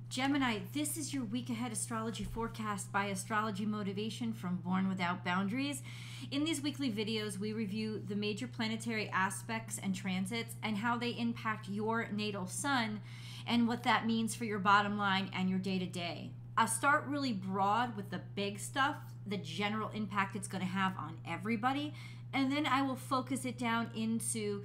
Gemini, this is your week ahead astrology forecast by Astrology Motivation from Born Without Boundaries. In these weekly videos, we review the major planetary aspects and transits and how they impact your natal sun and what that means for your bottom line and your day-to-day. I'll start really broad with the big stuff, the general impact it's going to have on everybody, and then I will focus it down into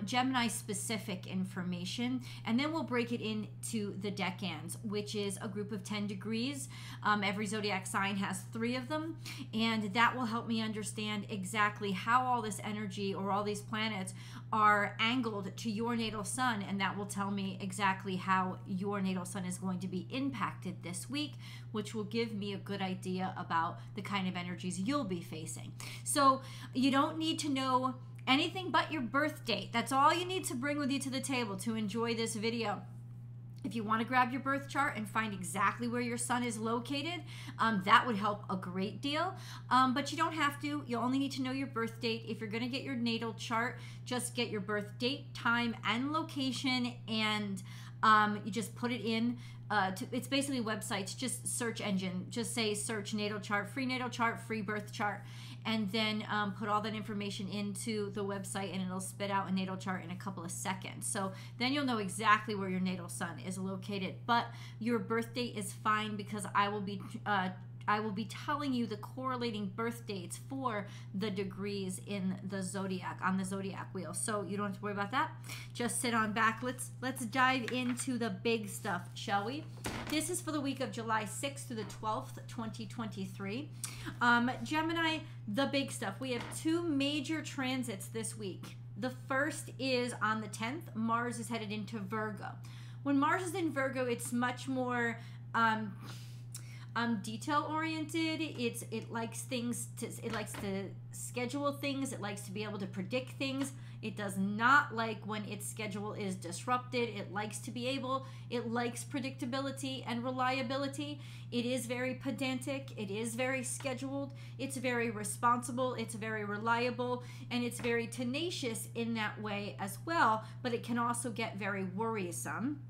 Gemini specific information, and then we'll break it into the decans, which is a group of 10 degrees. Every zodiac sign has 3 of them, and that will help me understand exactly how all this energy or all these planets are angled to your natal sun, and that will tell me exactly how your natal sun is going to be impacted this week, which will give me a good idea about the kind of energies you'll be facing. So you don't need to know anything but your birth date. That's all you need to bring with you to the table to enjoy this video. If you want to grab your birth chart and find exactly where your sun is located, that would help a great deal. But you don't have to. You only need to know your birth date. If you're going to get your natal chart, just get your birth date, time, and location, and you just put it in. It's basically websites, just search engine. Just say search natal chart, free birth chart, and then put all that information into the website, and it'll spit out a natal chart in a couple of seconds. So then you'll know exactly where your natal sun is located. But your birth date is fine, because I will be telling you the correlating birth dates for the degrees in the zodiac, on the zodiac wheel. So you don't have to worry about that. Just sit on back. Let's dive into the big stuff, shall we? This is for the week of July 6th through the 12th, 2023. Gemini, the big stuff. We have 2 major transits this week. The first is on the 10th. Mars is headed into Virgo. When Mars is in Virgo, it's much more detail oriented. It likes to schedule things. It likes to be able to predict things. It does not like when its schedule is disrupted. It likes predictability and reliability. It is very pedantic. It is very scheduled. It's very responsible. It's very reliable, and it's very tenacious in that way as well, but it can also get very worrisome.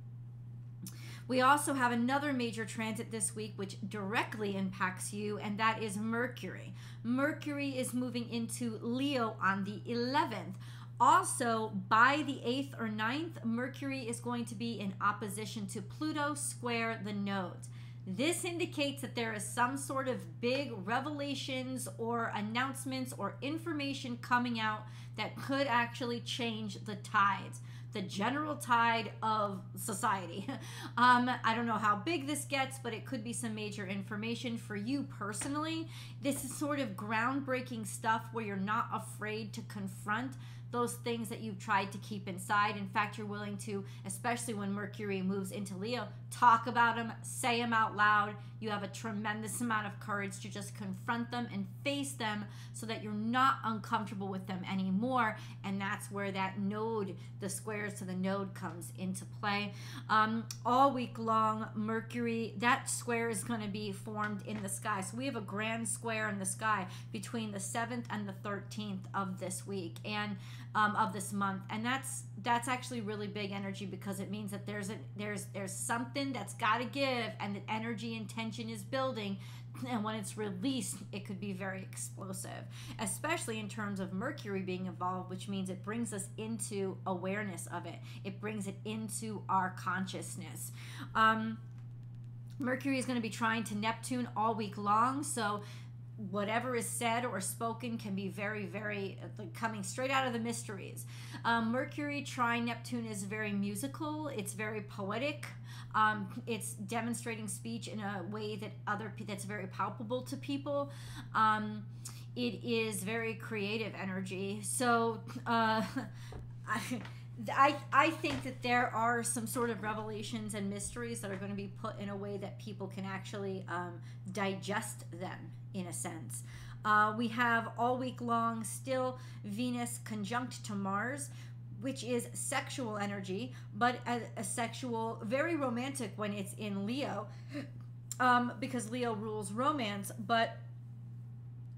We also have another major transit this week which directly impacts you, and that is Mercury. Mercury is moving into Leo on the 11th. Also, by the 8th or 9th, Mercury is going to be in opposition to Pluto square the nodes. This indicates that there is some sort of big revelations or announcements or information coming out that could actually change the tides, the general tide of society. I don't know how big this gets, but it could be some major information for you personally. This is sort of groundbreaking stuff where you're not afraid to confront those things that you've tried to keep inside. In fact, you're willing to, especially when Mercury moves into Leo, talk about them, say them out loud. You have a tremendous amount of courage to just confront them and face them so that you're not uncomfortable with them anymore. And that's where that node, the squares to the node, comes into play. All week long, Mercury, that square is going to be formed in the sky. So we have a grand square in the sky between the 7th and the 13th of this week, and of this month, and that's actually really big energy, because it means that there's something that's got to give, and the energy and tension is building, and when it's released, it could be very explosive, especially in terms of Mercury being involved, which means it brings us into awareness of it. It brings it into our consciousness. Mercury is going to be trying to Neptune all week long, so whatever is said or spoken can be very, very coming straight out of the mysteries. Mercury trine Neptune is very musical. It's very poetic. It's demonstrating speech in a way that that's very palpable to people. It is very creative energy. So I think that there are some sort of revelations and mysteries that are going to be put in a way that people can actually digest them, in a sense. We have all week long still Venus conjunct to Mars, which is sexual energy, but a sexual, very romantic when it's in Leo, because Leo rules romance, but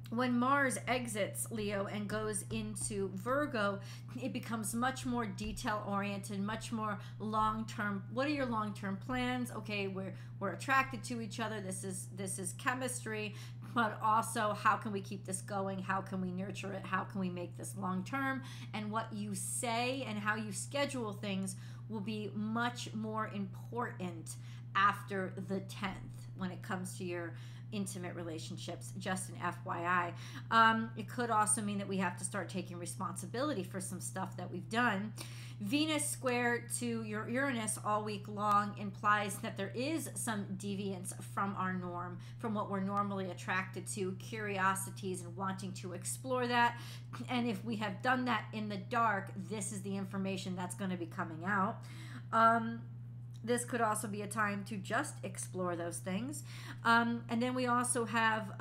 when Mars exits Leo and goes into Virgo, it becomes much more detail oriented, much more long-term. What are your long-term plans? Okay, we're attracted to each other. This is chemistry, but also how can we keep this going? How can we nurture it? How can we make this long-term? And what you say and how you schedule things will be much more important after the 10th when it comes to your intimate relationships. Just an FYI. It could also mean that we have to start taking responsibility for some stuff that we've done. Venus square to your Uranus all week long implies that there is some deviance from our norm, from what we're normally attracted to, curiosities and wanting to explore that. And if we have done that in the dark, this is the information that's going to be coming out. This could also be a time to just explore those things. And then we also have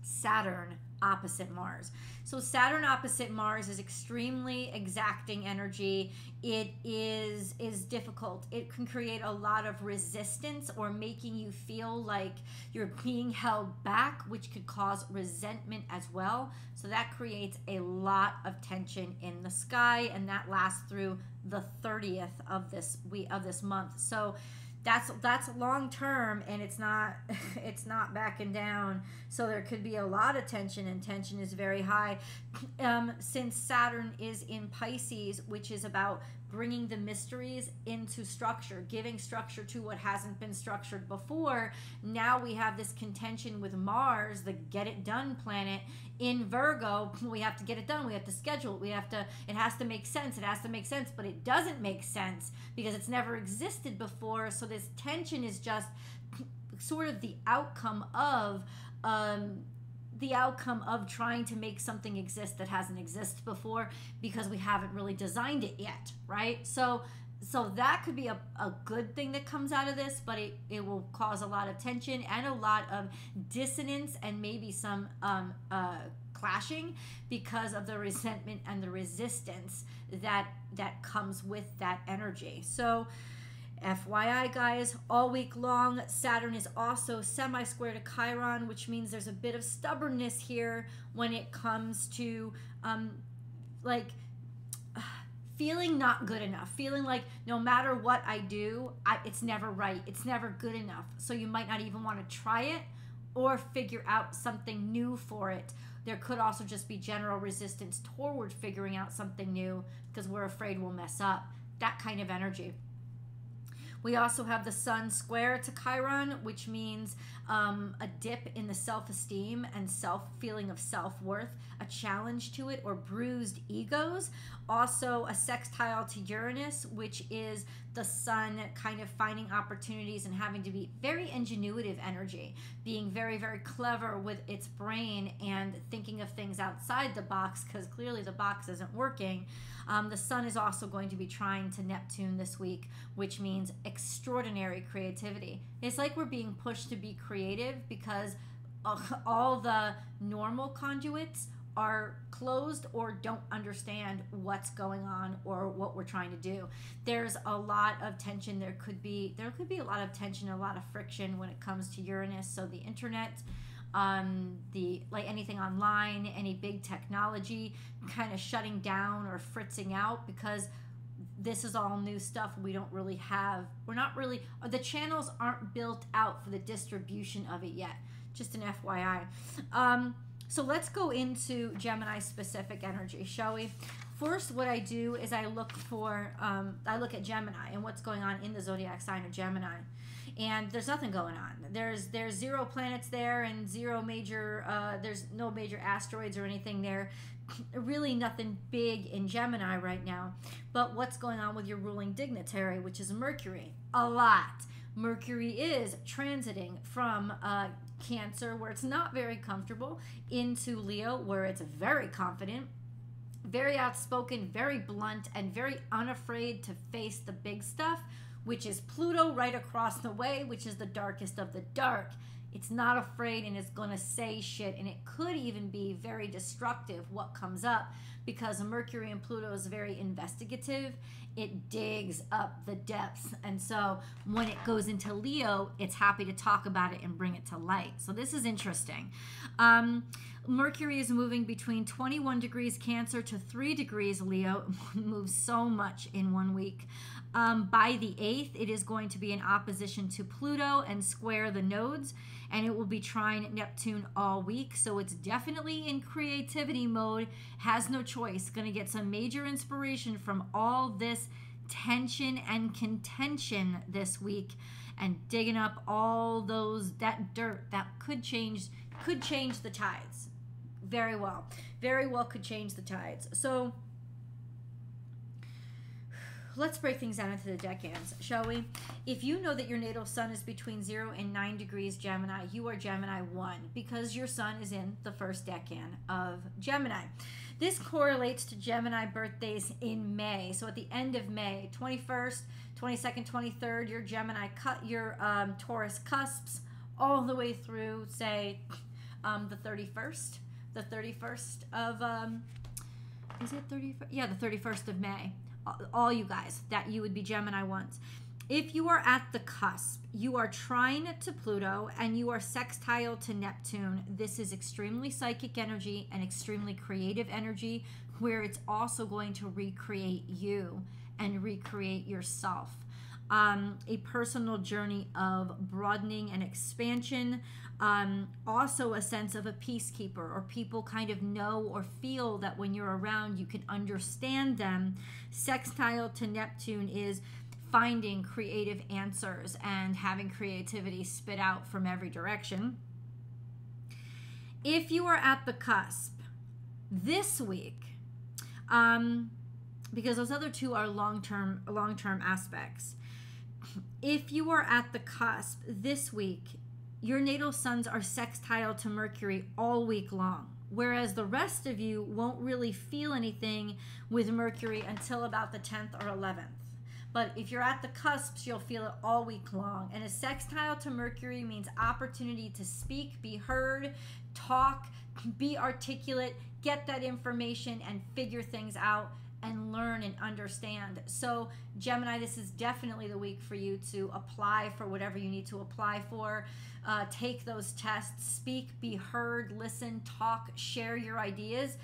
Saturn opposite Mars. So Saturn opposite Mars is extremely exacting energy. It is difficult. It can create a lot of resistance or making you feel like you're being held back, which could cause resentment as well. So that creates a lot of tension in the sky, and that lasts through the 30th of this month. So that's long term, and it's not backing down. So there could be a lot of tension, and tension is very high. Since Saturn is in Pisces, which is about bringing the mysteries into structure, giving structure to what hasn't been structured before. Now we have this contention with Mars, the get it done planet, in Virgo. We have to get it done. We have to schedule it. It has to make sense. It has to make sense, but it doesn't make sense because it's never existed before. So this tension is just sort of the outcome of trying to make something exist that hasn't existed before because we haven't really designed it yet, right? So that could be a good thing that comes out of this, but it will cause a lot of tension and a lot of dissonance and maybe some clashing because of the resentment and the resistance that comes with that energy. So FYI, guys, all week long, Saturn is also semi-square to Chiron, which means there's a bit of stubbornness here when it comes to feeling not good enough, feeling like no matter what I do, it's never right, it's never good enough. So you might not even want to try it or figure out something new for it. There could also just be general resistance toward figuring out something new because we're afraid we'll mess up. That kind of energy. We also have the Sun square to Chiron, which means a dip in the self-esteem and feeling of self-worth, a challenge to it, or bruised egos. Also a sextile to Uranus, which is the Sun kind of finding opportunities and having to be very ingenuitive energy, being very, very clever with its brain and thinking of things outside the box because clearly the box isn't working. The Sun is also going to be trying to Neptune this week, which means extraordinary creativity. It's like we're being pushed to be creative because all the normal conduits are closed or don't understand what's going on or what we're trying to do. There's a lot of tension. There could be a lot of tension, a lot of friction when it comes to Uranus. So the internet, anything online, any big technology kind of shutting down or fritzing out because this is all new stuff. The channels aren't built out for the distribution of it yet. Just an FYI. So let's go into Gemini specific energy, shall we? First, what I do is I look at Gemini and what's going on in the zodiac sign of Gemini. And there's nothing going on. There's 0 planets there and there's no major asteroids or anything there. Really nothing big in Gemini right now. But what's going on with your ruling dignitary, which is Mercury? A lot. Mercury is transiting from Cancer, where it's not very comfortable, into Leo, where it's very confident, very outspoken, very blunt, and very unafraid to face the big stuff, which is Pluto right across the way, which is the darkest of the dark. It's not afraid, and it's going to say shit, and it could even be very destructive what comes up, because Mercury and Pluto is very investigative. It digs up the depths, and so when it goes into Leo, it's happy to talk about it and bring it to light. So this is interesting. Mercury is moving between 21 degrees Cancer to 3 degrees Leo. It moves so much in 1 week. By the 8th, it is going to be in opposition to Pluto and square the nodes, and it will be trine Neptune all week. So it's definitely in creativity mode, has no choice. Going to get some major inspiration from all this tension and contention this week, and digging up all that dirt that could change the tides. Very well could change the tides. So let's break things down into the decans, shall we? If you know that your natal sun is between 0 and 9 degrees Gemini, you are Gemini 1, because your sun is in the first decan of Gemini. This correlates to Gemini birthdays in May. So at the end of May, 21st, 22nd, 23rd, your Gemini your Taurus cusps all the way through, say, the 31st. The 31st of, is it 31st? Yeah, the 31st of May. All you guys, that you would be Gemini ones. If you are at the cusp, you are trine to Pluto and you are sextile to Neptune. This is extremely psychic energy and extremely creative energy, where it's also going to recreate you and recreate yourself. A personal journey of broadening and expansion. Also a sense of a peacekeeper, or people kind of know or feel that when you're around, you can understand them. Sextile to Neptune is finding creative answers and having creativity spit out from every direction. If you are at the cusp this week, because those other two are long-term aspects. If you are at the cusp this week, your natal suns are sextile to Mercury all week long, whereas the rest of you won't really feel anything with Mercury until about the 10th or 11th. But if you're at the cusps, you'll feel it all week long. And a sextile to Mercury means opportunity to speak, be heard, talk, be articulate, get that information and figure things out and learn and understand. So Gemini, this is definitely the week for you to apply for whatever you need to apply for. Take those tests, speak, be heard, listen, talk, share your ideas.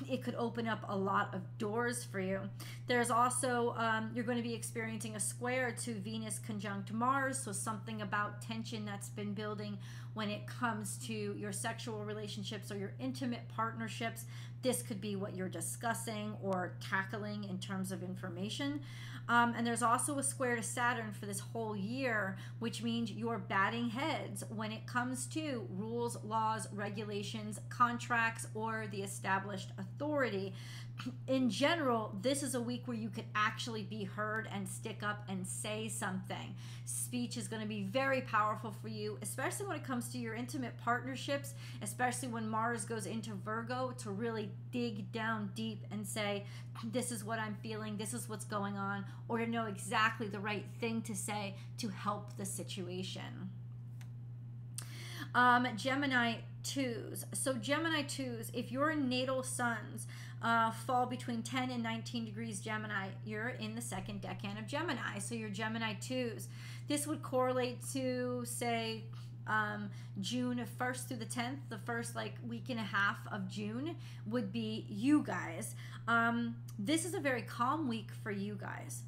It could open up a lot of doors for you. There's also, you're going to be experiencing a square to Venus conjunct Mars, so something about tension that's been building when it comes to your sexual relationships or your intimate partnerships. This could be what you're discussing or tackling in terms of information. And there's also a square to Saturn for this whole year, which means you're batting heads when it comes to rules, laws, regulations, contracts, or the established authority. In general, this is a week where you could actually be heard and stick up and say something. Speech is going to be very powerful for you, especially when it comes to your intimate partnerships, especially when Mars goes into Virgo, to really dig down deep and say, this is what I'm feeling, this is what's going on, or to know exactly the right thing to say to help the situation. Gemini 2s. So Gemini 2s, if your natal suns fall between 10 and 19 degrees Gemini, you're in the second decan of Gemini. So you're Gemini 2s. This would correlate to, say, June 1st through the 10th. The first week and a half of June would be you guys. This is a very calm week for you guys.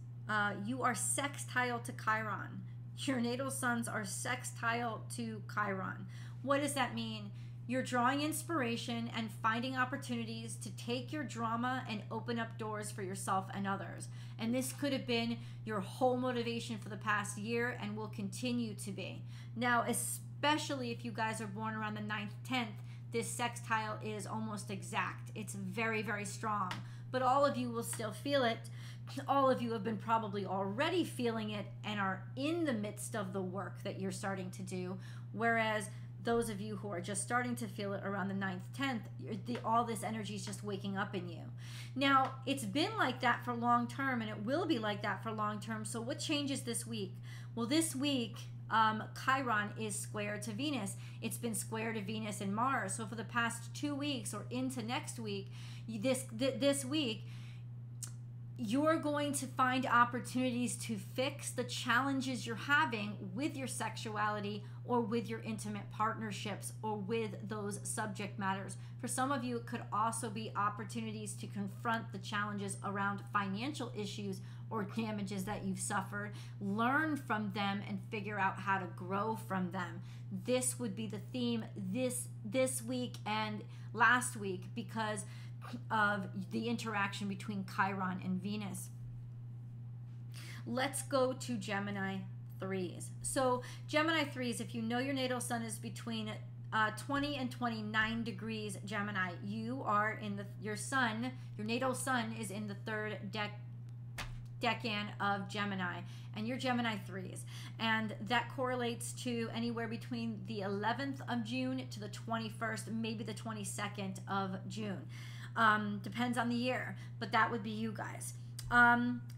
You are sextile to Chiron. Your natal suns are sextile to Chiron. What does that mean? You're drawing inspiration and finding opportunities to take your drama and open up doors for yourself and others. And this could have been your whole motivation for the past year and will continue to be. Now, especially if you guys are born around the 9th, 10th, this sextile is almost exact. It's very, very strong. But all of you will still feel it. All of you have been probably already feeling it and are in the midst of the work that you're starting to do. Whereas those of you who are just starting to feel it around the 9th, 10th, all this energy is just waking up in you. Now, it's been like that for long term, and it will be like that for long term. So what changes this week? Well, this week, Chiron is square to Venus. It's been square to Venus and Mars. So for the past 2 weeks or into next week, this week, you're going to find opportunities to fix the challenges you're having with your sexuality or with your intimate partnerships or with those subject matters. For some of you, it could also be opportunities to confront the challenges around financial issues or damages that you've suffered, learn from them, and figure out how to grow from them. This would be the theme this week and last week because of the interaction between Chiron and Venus. Let's go to Gemini 3s. So Gemini 3s, if you know your natal sun is between 20 and 29 degrees Gemini, you are in your natal sun is in the third decan of Gemini, and you're Gemini 3s, and that correlates to anywhere between the 11th of June to the 21st, maybe the 22nd of June. Depends on the year, but that would be you guys.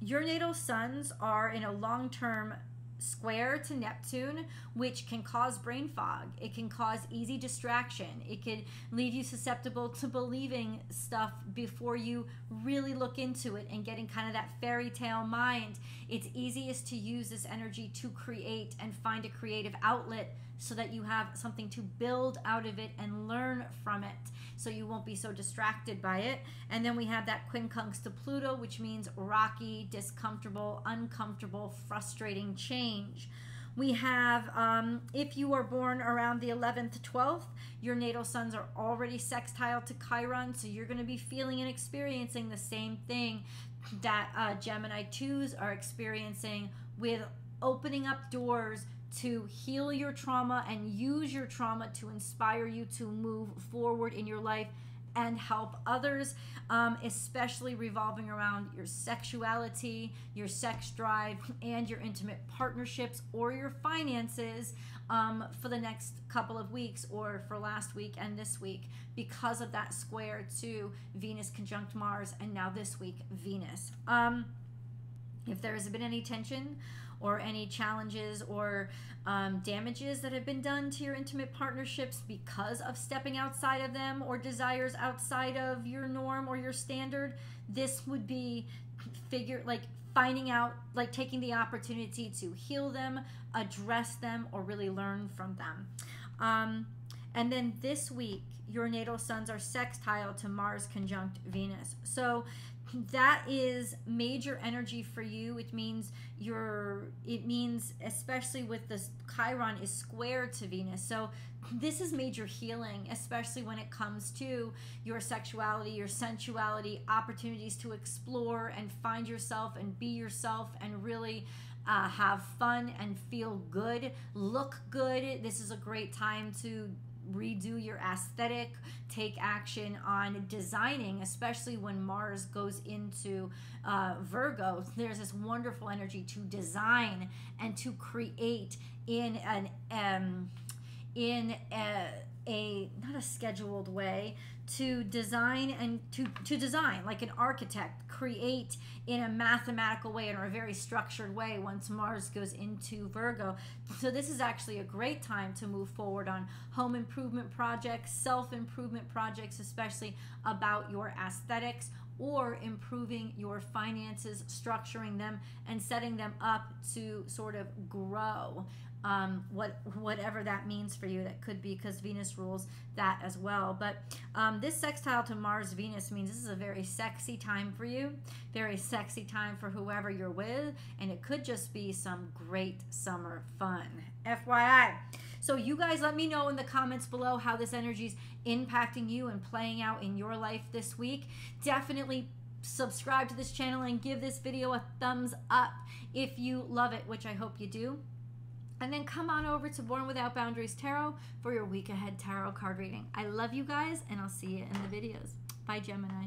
Your natal suns are in a long-term square to Neptune, which can cause brain fog. It can cause easy distraction. It could leave you susceptible to believing stuff before you really look into it and getting kind of that fairy tale mind. It's easiest to use this energy to create and find a creative outlet so that you have something to build out of it and learn from it, so you won't be so distracted by it. And then we have that quincunx to Pluto, which means rocky, discomfortable, uncomfortable, frustrating change. We have, if you are born around the 11th to 12th, your natal suns are already sextile to Chiron, so you're going to be feeling and experiencing the same thing that Gemini 2s are experiencing, with opening up doors to heal your trauma and use your trauma to inspire you to move forward in your life and help others, especially revolving around your sexuality, your sex drive, and your intimate partnerships or your finances for the next couple of weeks, or for last week and this week, because of that square to Venus conjunct Mars, and now this week Venus. If there has been any tension or any challenges or damages that have been done to your intimate partnerships because of stepping outside of them, or desires outside of your norm or your standard, this would be finding out, taking the opportunity to heal them, address them, or really learn from them. And then this week, your natal suns are sextile to Mars conjunct Venus. So that is major energy for you. It means especially with this, Chiron is square to Venus. So this is major healing, especially when it comes to your sexuality, your sensuality, opportunities to explore and find yourself and be yourself and really have fun and feel good, look good. This is a great time to redo your aesthetic, take action on designing, especially when Mars goes into Virgo. There's this wonderful energy to design and to create in a not a scheduled way, to design and to design like an architect, create in a mathematical way or a very structured way once Mars goes into Virgo. So this is actually a great time to move forward on home improvement projects, self-improvement projects, especially about your aesthetics, or improving your finances, structuring them and setting them up to sort of grow. Whatever that means for you. That could be because Venus rules that as well. But this sextile to Mars Venus means this is a very sexy time for you, very sexy time for whoever you're with, and it could just be some great summer fun. FYI. So you guys let me know in the comments below how this energy is impacting you and playing out in your life this week. Definitely subscribe to this channel and give this video a thumbs up if you love it, which I hope you do. And then come on over to Born Without Boundaries Tarot for your week ahead tarot card reading. I love you guys, and I'll see you in the videos. Bye, Gemini.